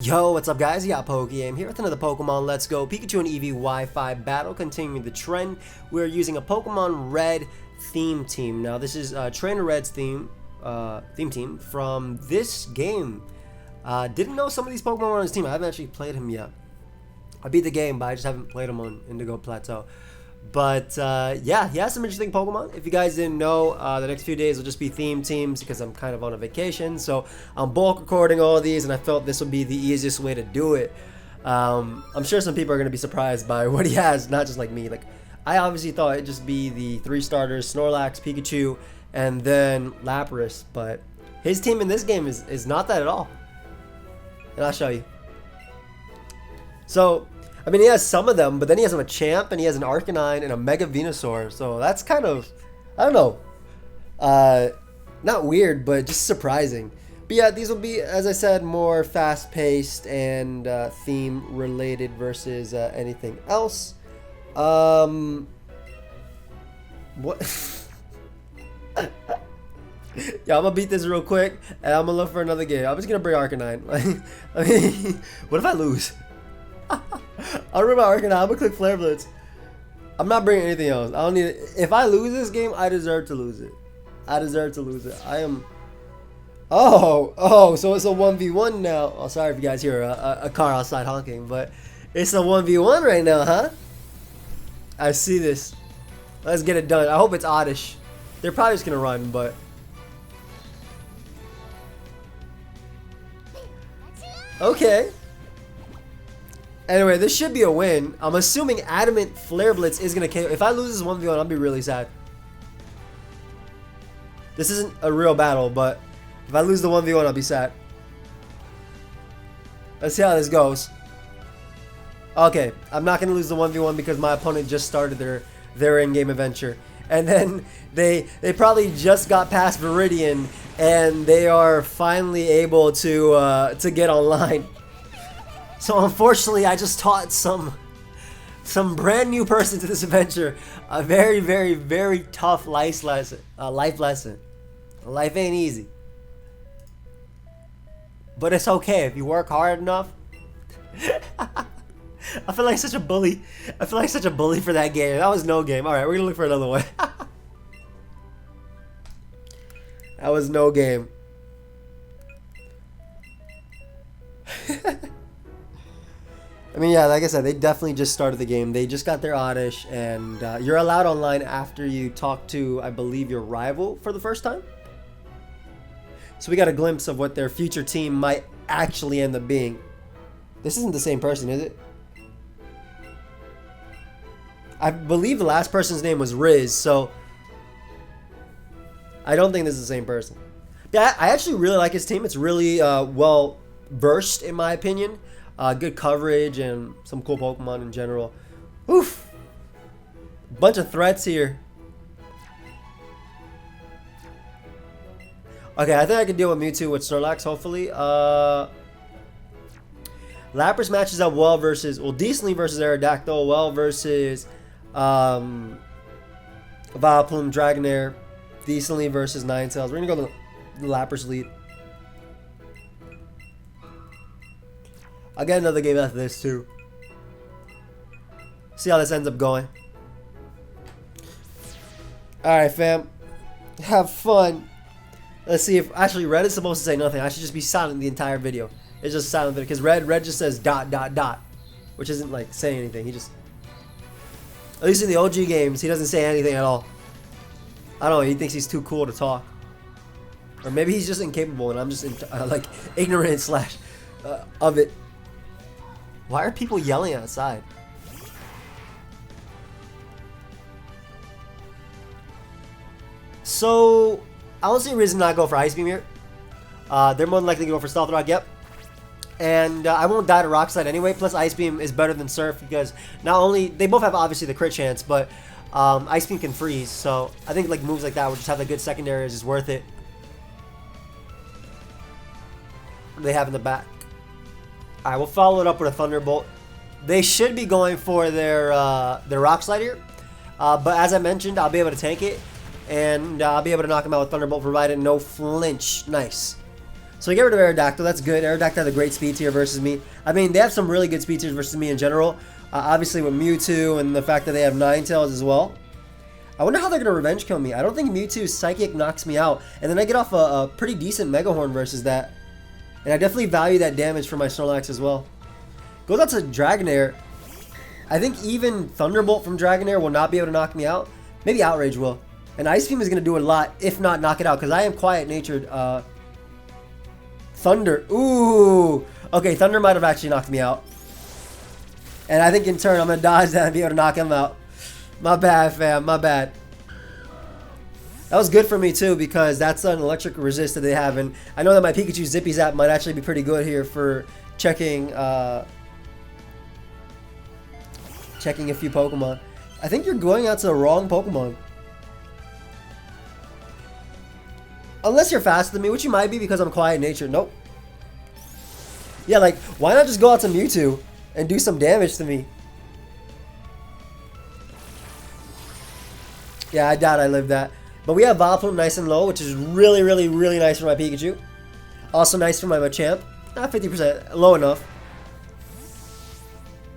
Yo, what's up guys? Yeah, pokeaim here with another Pokemon Let's Go Pikachu and Eevee Wi-Fi battle. Continuing the trend, we're using a Pokemon Red theme team. Now this is Trainer Red's theme team from this game. Didn't know some of these Pokemon were on his team. I haven't actually played him yet. I beat the game, but I just haven't played him on Indigo Plateau. But yeah, he has some interesting Pokemon. If you guys didn't know, the next few days will just be theme teams because I'm kind of on a vacation. So I'm bulk recording all of these, and I felt this would be the easiest way to do it. I'm sure some people are going to be surprised by what he has, not just like me. Like, I obviously thought it'd just be the 3 starters, Snorlax, Pikachu, and then Lapras. But his team in this game is not that at all. And I'll show you. So, I mean, he has some of them, but then he has a Machamp, and he has an Arcanine, and a Mega Venusaur. So that's kind of, I don't know, not weird, but just surprising. But yeah, these will be, as I said, more fast-paced and theme-related versus anything else. What? Yeah, I'm gonna beat this real quick, and I'm gonna look for another game. I'm just gonna bring Arcanine. I mean, what if I lose? I'll remember Arcanine. I'm gonna click Flare Blitz. I'm not bringing anything else. I don't need it. If I lose this game, I deserve to lose it. I deserve to lose it. I am. Oh, so it's a 1v1 now. Oh, sorry if you guys hear a car outside honking, but it's a 1v1 right now, huh? I see this. Let's get it done. I hope it's oddish. They're probably just gonna run, but. Okay. Anyway, this should be a win. I'm assuming Adamant Flare Blitz is going to KO. If I lose this 1v1, I'll be really sad. This isn't a real battle, but if I lose the 1v1, I'll be sad. Let's see how this goes. Okay, I'm not going to lose the 1v1 because my opponent just started their in-game adventure. And then they probably just got past Viridian, and they are finally able to get online. So unfortunately, I just taught some brand new person to this adventure a very, very, very tough life lesson. Life ain't easy, but it's okay if you work hard enough. I feel like such a bully. I feel like such a bully for that game. That was no game. All right, we're gonna look for another one. That was no game. I mean, yeah, like I said, they definitely just started the game. They just got their Oddish, and you're allowed online after you talk to, I believe, your rival for the first time. So we got a glimpse of what their future team might actually end up being. This isn't the same person, is it? I believe the last person's name was Riz, so I don't think this is the same person. Yeah, I actually really like his team. It's really well versed, in my opinion. Good coverage and some cool Pokemon in general. Oof! Bunch of threats here. Okay, I think I can deal with Mewtwo with Snorlax, hopefully. Lapras matches up well versus, well, decently versus Aerodactyl, well versus Vileplume, Dragonair, decently versus Ninetales. We're gonna go to the Lapras lead. I'll get another game after this too. See how this ends up going. Alright, fam. Have fun. Let's see if actually Red is supposed to say nothing. I should just be silent the entire video. It's just silent video because Red just says ... which isn't like saying anything. He just, at least in the OG games, he doesn't say anything at all. I don't know, he thinks he's too cool to talk. Or maybe he's just incapable and I'm just like ignorant slash of it. Why are people yelling outside? So, I don't see a reason not to go for Ice Beam here. They're more than likely to go for Stealth Rock, yep. And I won't die to Rock Slide anyway, plus Ice Beam is better than Surf because not only, they both have obviously the crit chance, but Ice Beam can freeze, so I think like moves like that would just have the good secondaries is worth it. What do they have in the back? Alright, we'll follow it up with a Thunderbolt. They should be going for their Rock Slide here. But as I mentioned, I'll be able to tank it. And I'll be able to knock him out with Thunderbolt provided no flinch. Nice. So we get rid of Aerodactyl. That's good. Aerodactyl had a great speed tier versus me. I mean, they have some really good speed tiers versus me in general. Obviously with Mewtwo and the fact that they have Ninetales as well. I wonder how they're going to revenge kill me. I don't think Mewtwo's Psychic knocks me out. And then I get off a pretty decent Mega Horn versus that. And I definitely value that damage for my Snorlax as well. Goes out to Dragonair. I think even Thunderbolt from Dragonair will not be able to knock me out. Maybe Outrage will. And Ice Beam is going to do a lot, if not knock it out. Because I am quiet-natured. Thunder. Ooh. Okay, Thunder might have actually knocked me out. And I think in turn, I'm going to dodge that and be able to knock him out. My bad, fam. My bad. That was good for me, too, because that's an electric resist that they have. And I know that my Pikachu Zippy Zap might actually be pretty good here for checking checking a few Pokemon. I think you're going out to the wrong Pokemon. Unless you're faster than me, which you might be because I'm quiet-natured. Nope. Yeah, like, why not just go out to Mewtwo and do some damage to me? Yeah, I doubt I lived that. But we have Vileplume nice and low, which is really, really, really nice for my Pikachu. Also nice for my Machamp. Not 50%, low enough.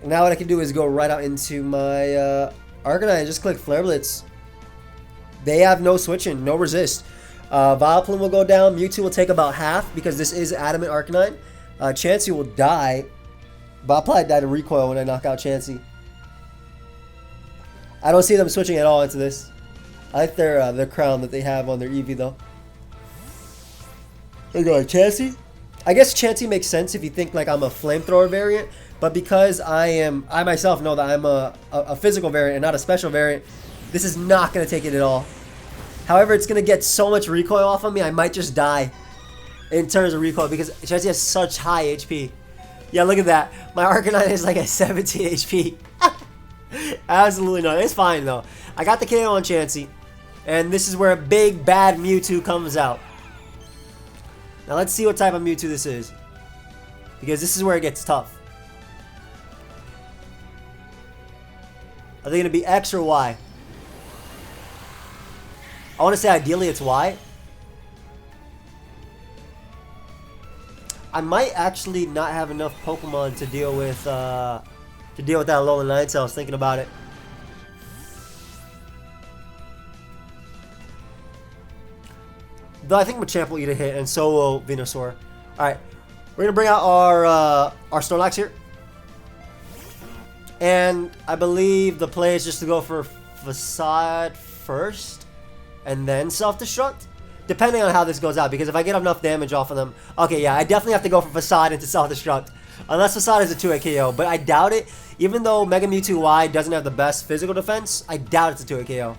Now what I can do is go right out into my Arcanine and just click Flare Blitz. They have no switching, no resist. Vileplume will go down. Mewtwo will take about half because this is Adamant Arcanine. Chansey will die. But I'll probably die to recoil when I knock out Chansey. I don't see them switching at all into this. I like their crown that they have on their Eevee though. There you go, Chansey. I guess Chansey makes sense if you think like I'm a flamethrower variant, but because I myself know that I'm a physical variant and not a special variant, this is not going to take it at all. However, it's going to get so much recoil off of me, I might just die in terms of recoil because Chansey has such high HP. Yeah, look at that. My Arcanine is like at 17 HP. Absolutely not. It's fine though. I got the KO on Chansey, and this is where a big bad Mewtwo comes out. Now let's see what type of Mewtwo this is, because this is where it gets tough. Are they going to be X or Y? I want to say ideally it's Y. I might actually not have enough Pokemon to deal with that Alolan Ninetales, thinking about it. Though I think Machamp will eat a hit, and so will Venusaur. Alright, we're going to bring out our Snorlax here. And I believe the play is just to go for Facade first, and then Self-Destruct. Depending on how this goes out, because if I get enough damage off of them... Okay, yeah, I definitely have to go for Facade into Self-Destruct. Unless Facade is a 2-hit KO, but I doubt it. Even though Mega Mewtwo Y doesn't have the best physical defense, I doubt it's a 2-hit KO.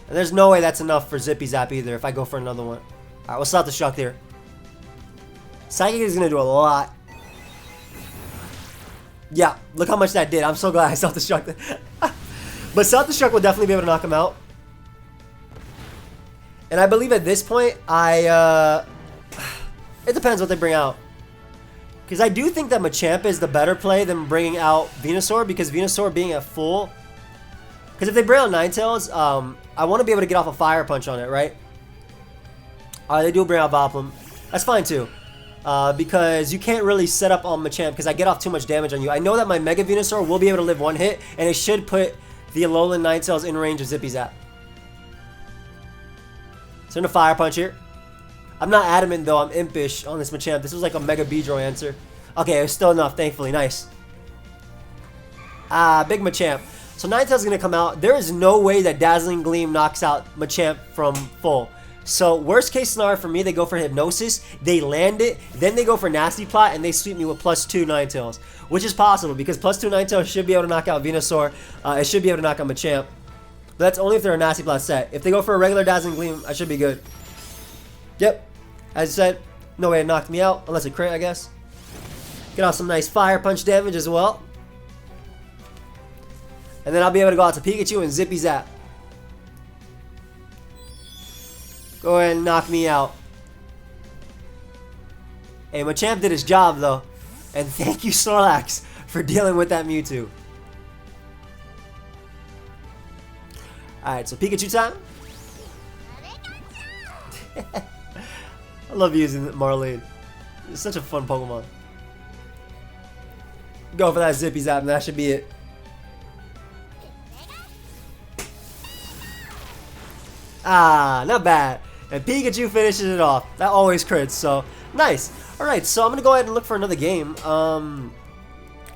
And there's no way that's enough for Zippy Zap either if I go for another one. Alright, we'll Self-Destruct here. Psychic is going to do a lot. Yeah, look how much that did. I'm so glad I Self-Destructed. But Self-Destruct will definitely be able to knock him out. And I believe at this point, it depends what they bring out. Because I do think that Machamp is the better play than bringing out Venusaur, because Venusaur being at full... Because if they bring out Ninetales, I want to be able to get off a Fire Punch on it, right? They do bring out Vileplume. That's fine too. Because you can't really set up on Machamp because I get off too much damage on you. I know that my Mega Venusaur will be able to live one hit, and it should put the Alolan Ninetales in range of Zippy Zap. So in a Fire Punch here. I'm not adamant though, I'm impish on this Machamp. This was like a Mega Beedrill answer. Okay, it was still enough, thankfully. Nice. Big Machamp. So Ninetales is going to come out. There is no way that Dazzling Gleam knocks out Machamp from full. So worst case scenario for me, they go for Hypnosis, they land it, then they go for Nasty Plot, and they sweep me with +2 Ninetales. Which is possible, because +2 Ninetales should be able to knock out Venusaur. It should be able to knock out Machamp. But that's only if they're a Nasty Plot set. If they go for a regular Dazzling Gleam, I should be good. Yep. As I said, no way it knocked me out, unless it crit, I guess. Get off some nice Fire Punch damage as well. And then I'll be able to go out to Pikachu and Zippy Zap. Go ahead and knock me out. Hey, Machamp did his job though. And thank you, Snorlax, for dealing with that Mewtwo. Alright, so Pikachu time. I love using Marlene. It's such a fun Pokemon. Go for that Zippy Zap, and that should be it. Ah, not bad. And Pikachu finishes it off. That always crits, so nice. Alright, so I'm going to go ahead and look for another game.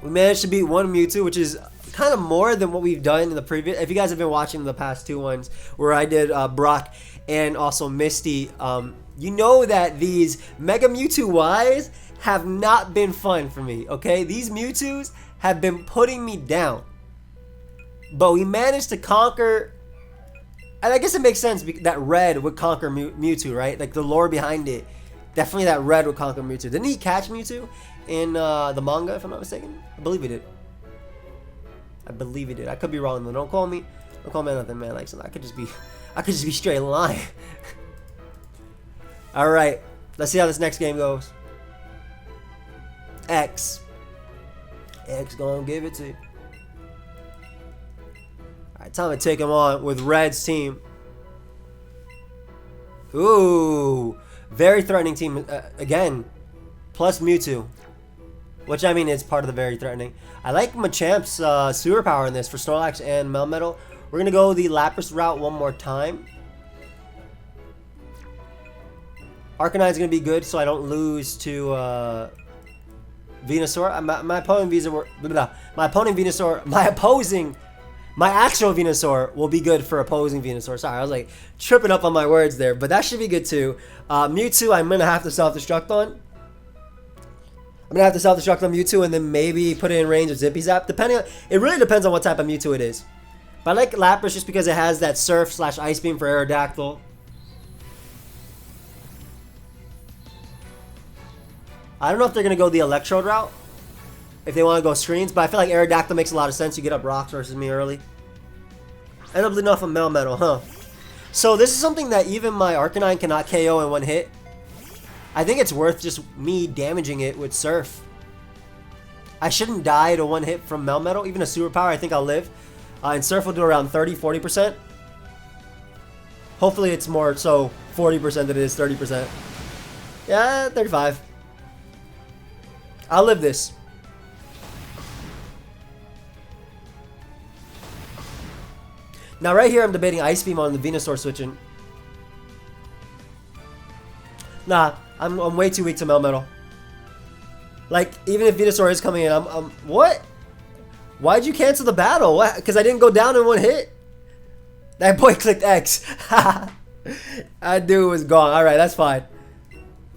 We managed to beat one Mewtwo, which is kind of more than what we've done in the previous. If you guys have been watching the past two ones where I did Brock and also Misty, you know that these Mega Mewtwo Ys have not been fun for me, okay? These Mewtwo's have been putting me down. But we managed to conquer, and I guess it makes sense that Red would conquer Mewtwo, right? Like the lore behind it. Definitely that Red would conquer Mewtwo. Didn't he catch Mewtwo in the manga, if I'm not mistaken? I believe he did. I believe he did. I could be wrong though. Don't call me nothing, man. Like I could just be straight lying. All right, let's see how this next game goes. X gonna give it to you. All right, time to take him on with Red's team. Ooh, very threatening team again. Plus Mewtwo, which I mean is part of the very threatening. I like Machamp's superpower in this for Snorlax and Melmetal. We're gonna go the Lapras route one more time. Arcanine's gonna be good, so I don't lose to Venusaur. My actual Venusaur will be good for opposing Venusaur. Sorry, I was like tripping up on my words there, but that should be good too. Mewtwo, I'm gonna have to self-destruct on. I'm gonna have to self-destruct on Mewtwo and then maybe put it in range of Zippy Zap. It really depends on what type of Mewtwo it is. But I like Lapras just because it has that Surf / Ice Beam for Aerodactyl. I don't know if they're going to go the Electrode route, if they want to go screens, but I feel like Aerodactyl makes a lot of sense. You get up rocks versus me early. End up leading off a Melmetal, huh? So this is something that even my Arcanine cannot KO in one hit. I think it's worth just me damaging it with Surf. I shouldn't die to one hit from Melmetal. Even a superpower, I think I'll live. And Surf will do around 30-40%. Hopefully it's more so 40% than it is 30%. Yeah, 35. I'll live this. Now right here I'm debating Ice Beam on the Venusaur switching. Nah, I'm way too weak to Melmetal. Like, even if Venusaur is coming in, I'm what? Why'd you cancel the battle? What? Because I didn't go down in one hit? That boy clicked X. That dude was gone. Alright, that's fine.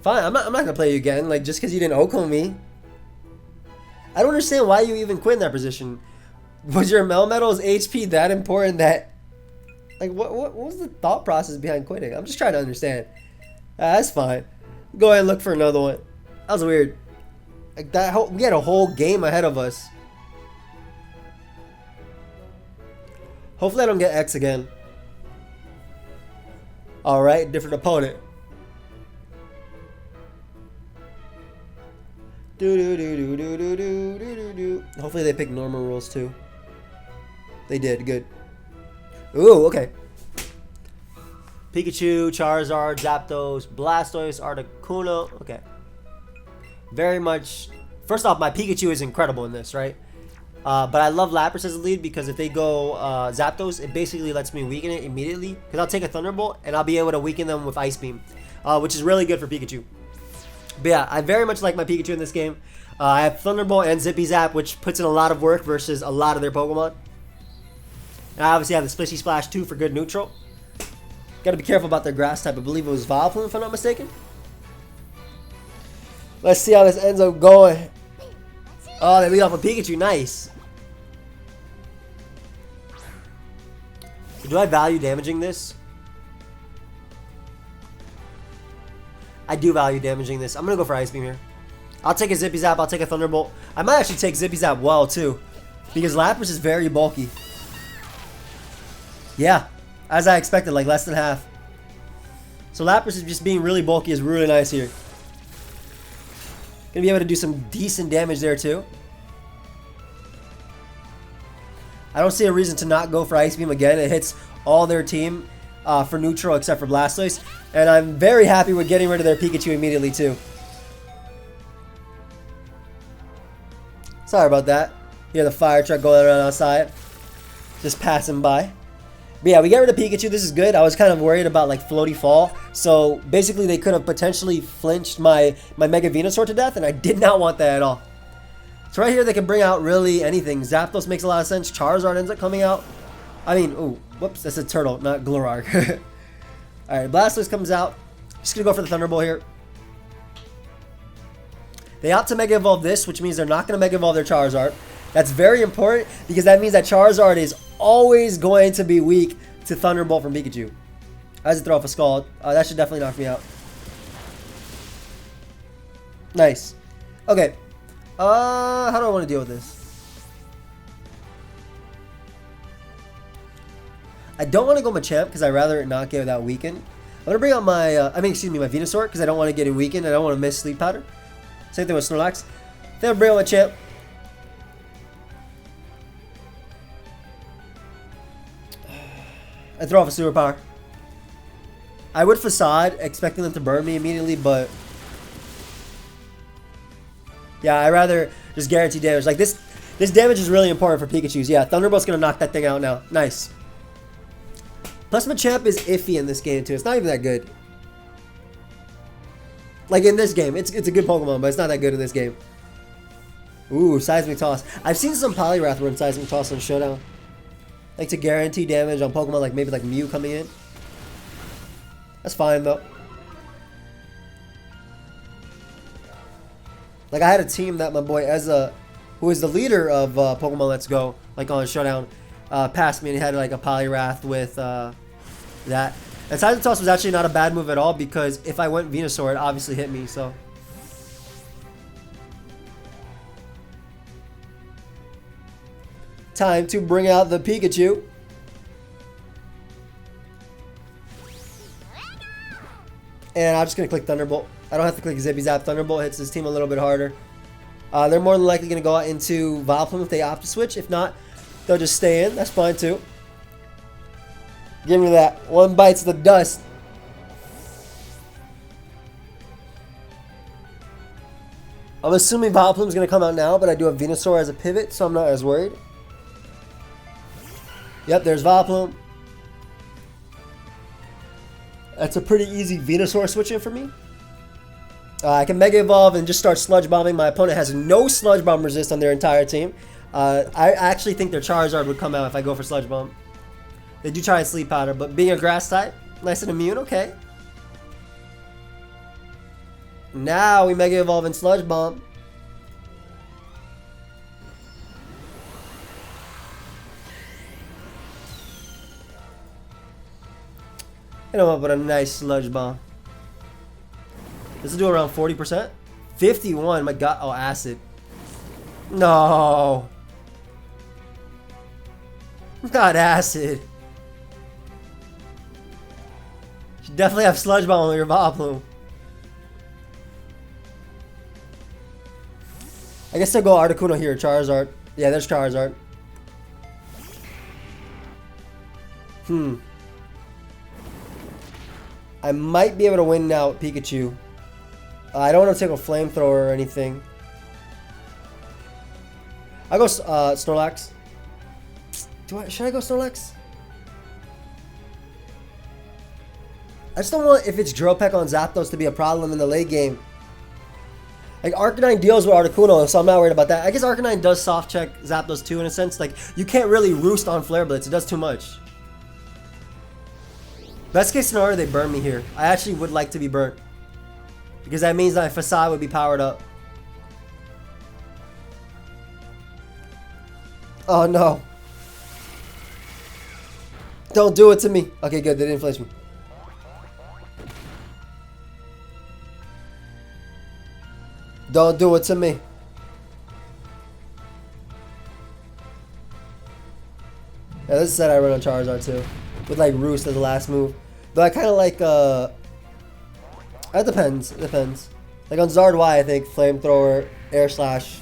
Fine, I'm not gonna play you again, like, just because you didn't Oko me. I don't understand why you even quit in that position. Was your Melmetal's HP that important that... Like, what was the thought process behind quitting? I'm just trying to understand. That's fine. Go ahead and look for another one. That was weird. Like, we had a whole game ahead of us. Hopefully I don't get X again. Alright, different opponent. Hopefully they pick normal rules too. They did, good. Ooh, okay. Pikachu, Charizard, Zapdos, Blastoise, Articuno. Okay. Very much. First off, my Pikachu is incredible in this, right? But I love Lapras as a lead because if they go Zapdos, it basically lets me weaken it immediately. Because I'll take a Thunderbolt and I'll be able to weaken them with Ice Beam, which is really good for Pikachu. But yeah, I very much like my Pikachu in this game. I have Thunderbolt and Zippy Zap, which puts in a lot of work versus a lot of their Pokemon. And I obviously have the Splishy Splash too for good neutral. Gotta be careful about their grass type. I believe it was Vileplume if I'm not mistaken. Let's see how this ends up going. Oh, they lead off with Pikachu. Nice. Do I value damaging this? I do value damaging this. I'm going to go for Ice Beam here. I'll take a Zippy Zap. I'll take a Thunderbolt. I might actually take Zippy Zap well, too. Because Lapras is very bulky. Yeah. As I expected, like less than half. So Lapras is just being really bulky is really nice here. Gonna be able to do some decent damage there, too. I don't see a reason to not go for Ice Beam again. It hits all their team. for neutral except for Blastoise. And I'm very happy with getting rid of their Pikachu immediately too. Sorry about that. You have the fire truck going around outside. Just passing by. But yeah, we get rid of Pikachu. This is good. I was kind of worried about like floaty fall. So basically they could have potentially flinched my Mega Venusaur to death, and I did not want that at all. So right here they can bring out really anything. Zapdos makes a lot of sense. Charizard ends up coming out. I mean, ooh, whoops, that's a turtle, not Glorark. Alright, Blastoise comes out. Just gonna go for the Thunderbolt here. They opt to Mega Evolve this, which means they're not gonna Mega Evolve their Charizard. That's very important because that means that Charizard is always going to be weak to Thunderbolt from Pikachu. I has to throw off a Scald. That should definitely knock me out. Nice. Okay. How do I want to deal with this? I don't want to go Machamp because I'd rather it not get that weakened. I'm going to bring out my, my Venusaur because I don't want to get it weakened. I don't want to miss Sleep Powder. Same thing with Snorlax. Then I'll bring out my Machamp. I throw off a Superpower. I would Facade, expecting them to burn me immediately, but yeah, I'd rather just guarantee damage. Like this damage is really important for Pikachu's. Yeah, Thunderbolt's gonna knock that thing out now. Nice. Plus Machamp is iffy in this game too. It's not even that good. Like in this game, it's a good Pokemon, but it's not that good in this game. Ooh, Seismic Toss. I've seen some Poliwrath run Seismic Toss on Showdown. Like to guarantee damage on Pokemon like maybe like Mew coming in. That's fine though. Like I had a team that my boy Ezza, who is the leader of Pokemon Let's Go, like on Showdown, passed me and he had like a Poliwrath with that. And Seismic Toss was actually not a bad move at all because if I went Venusaur, it obviously hit me, so. Time to bring out the Pikachu. And I'm just going to click Thunderbolt. I don't have to click Zippy Zap. Thunderbolt hits his team a little bit harder. They're more than likely going to go out into Vileplume if they opt to switch. If not, they'll just stay in. That's fine too. Give me that. One bites the dust. I'm assuming Vileplume's going to come out now, but I do have Venusaur as a pivot, so I'm not as worried. Yep, there's Vileplume. That's a pretty easy Venusaur switch in for me. I can Mega Evolve and just start Sludge Bombing. My opponent has no Sludge Bomb resist on their entire team. I actually think their Charizard would come out if I go for Sludge Bomb. They do try and Sleep Powder, but being a Grass type, nice and immune, okay. Now we Mega Evolve and Sludge Bomb. Hit him up with a nice Sludge Bomb. This will do around 40%. 51, my god. Oh, Acid. No. Not Acid. You definitely have Sludge Bomb on your Vileplume. I guess I'll go Articuno here, Charizard. Yeah, there's Charizard. I might be able to win now with Pikachu. I don't want to take a Flamethrower or anything. I'll go Snorlax. Should I go Snorlax? I just don't want, if it's Drill Peck on Zapdos, to be a problem in the late game. Like, Arcanine deals with Articuno, so I'm not worried about that. I guess Arcanine does soft check Zapdos too, in a sense. Like, you can't really roost on Flare Blitz. It does too much. Best case scenario, they burn me here. I actually would like to be burnt. Because that means my Facade would be powered up. Oh, no. Don't do it to me. Okay, good. They didn't flinch me. Don't do it to me. Yeah, this is set I run on Charizard too. With like Roost as the last move. Though I kind of like, it depends. It depends. Like on Zard Y, I think Flamethrower, Air Slash,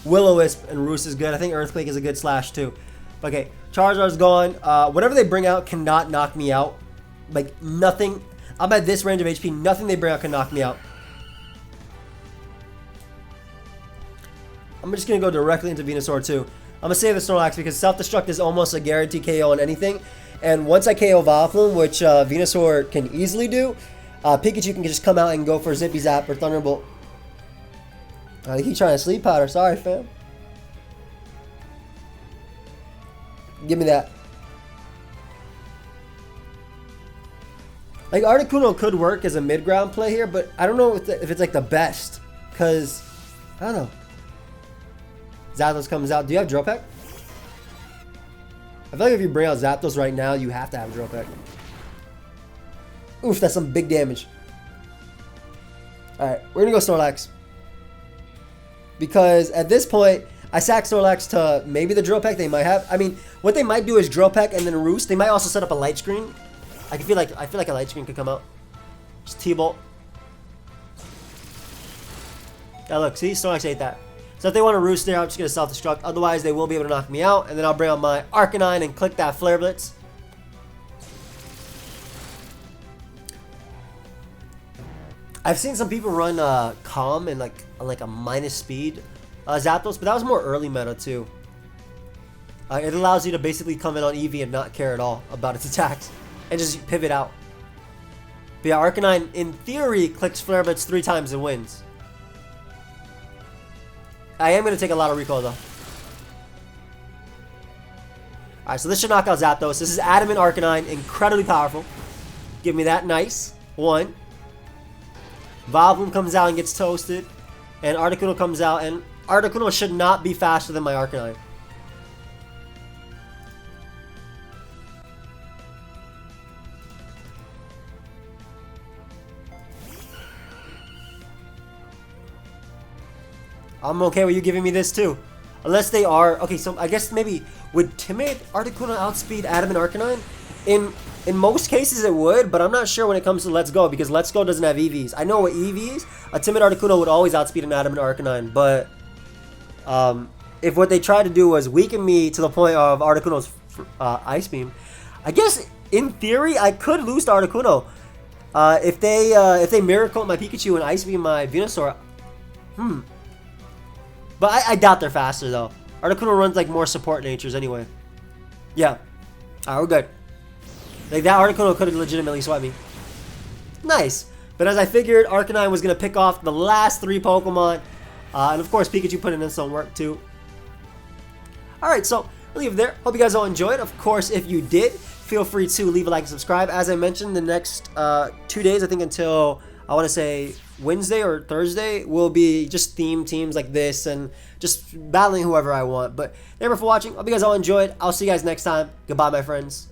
Will-O-Wisp, and Roost is good. I think Earthquake is a good slash too. Okay, Charizard's gone. Whatever they bring out cannot knock me out. Like, nothing. I'm at this range of HP. Nothing they bring out can knock me out. I'm just going to go directly into Venusaur, too. I'm going to save the Snorlax because Self-Destruct is almost a guaranteed KO on anything. And once I KO Vileplume, which Venusaur can easily do, Pikachu can just come out and go for Zippy Zap or Thunderbolt. They keep trying to Sleep Powder. Sorry, fam. Give me that. Like, Articuno could work as a mid-ground play here, but I don't know if it's like the best. Because, I don't know. Zapdos comes out. Do you have Drill Peck? I feel like if you bring out Zapdos right now, you have to have Drill Peck. Oof, that's some big damage. Alright, we're going to go Snorlax. Because at this point, I sack Snorlax to maybe the Drill Peck they might have. I mean, what they might do is Drill Peck and then Roost. They might also set up a Light Screen. I feel like a Light Screen could come out. Just T-Bolt. Yeah, look, see? Snorlax ate that. So if they want to Roost there, I'm just going to Self-Destruct. Otherwise, they will be able to knock me out. And then I'll bring out my Arcanine and click that Flare Blitz. I've seen some people run Calm and like a minus speed Zapdos, but that was more early meta too. It allows you to basically come in on Eevee and not care at all about its attacks and just pivot out. But yeah, Arcanine in theory clicks Flare Blitz 3 times and wins. I am going to take a lot of recoil though. Alright, so this should knock out Zapdos. This is Adamant Arcanine, incredibly powerful. Give me that, nice. 1. Vileplume comes out and gets toasted. And Articuno comes out, and Articuno should not be faster than my Arcanine. I'm okay with you giving me this too. Unless they are... Okay, so I guess maybe... Would Timid Articuno outspeed Adamant Arcanine? In most cases it would, but I'm not sure when it comes to Let's Go, because Let's Go doesn't have EVs. I know what EVs, a Timid Articuno would always outspeed an Adamant Arcanine, but if what they tried to do was weaken me to the point of Articuno's Ice Beam, I guess in theory I could lose to Articuno. If they Miracle my Pikachu and Ice Beam my Venusaur, But I doubt they're faster though. Articuno runs like more support natures anyway. Yeah. Alright, we're good. Like, that Articuno could have legitimately swept me. Nice. But as I figured, Arcanine was going to pick off the last 3 Pokemon. And of course, Pikachu put in some work too. Alright, so I'll leave it there. Hope you guys all enjoyed. Of course, if you did, feel free to leave a like and subscribe. As I mentioned, the next 2 days, I think until, I want to say, Wednesday or Thursday, will be just theme teams like this and just battling whoever I want. But thank you for watching. Hope you guys all enjoyed. I'll see you guys next time. Goodbye, my friends.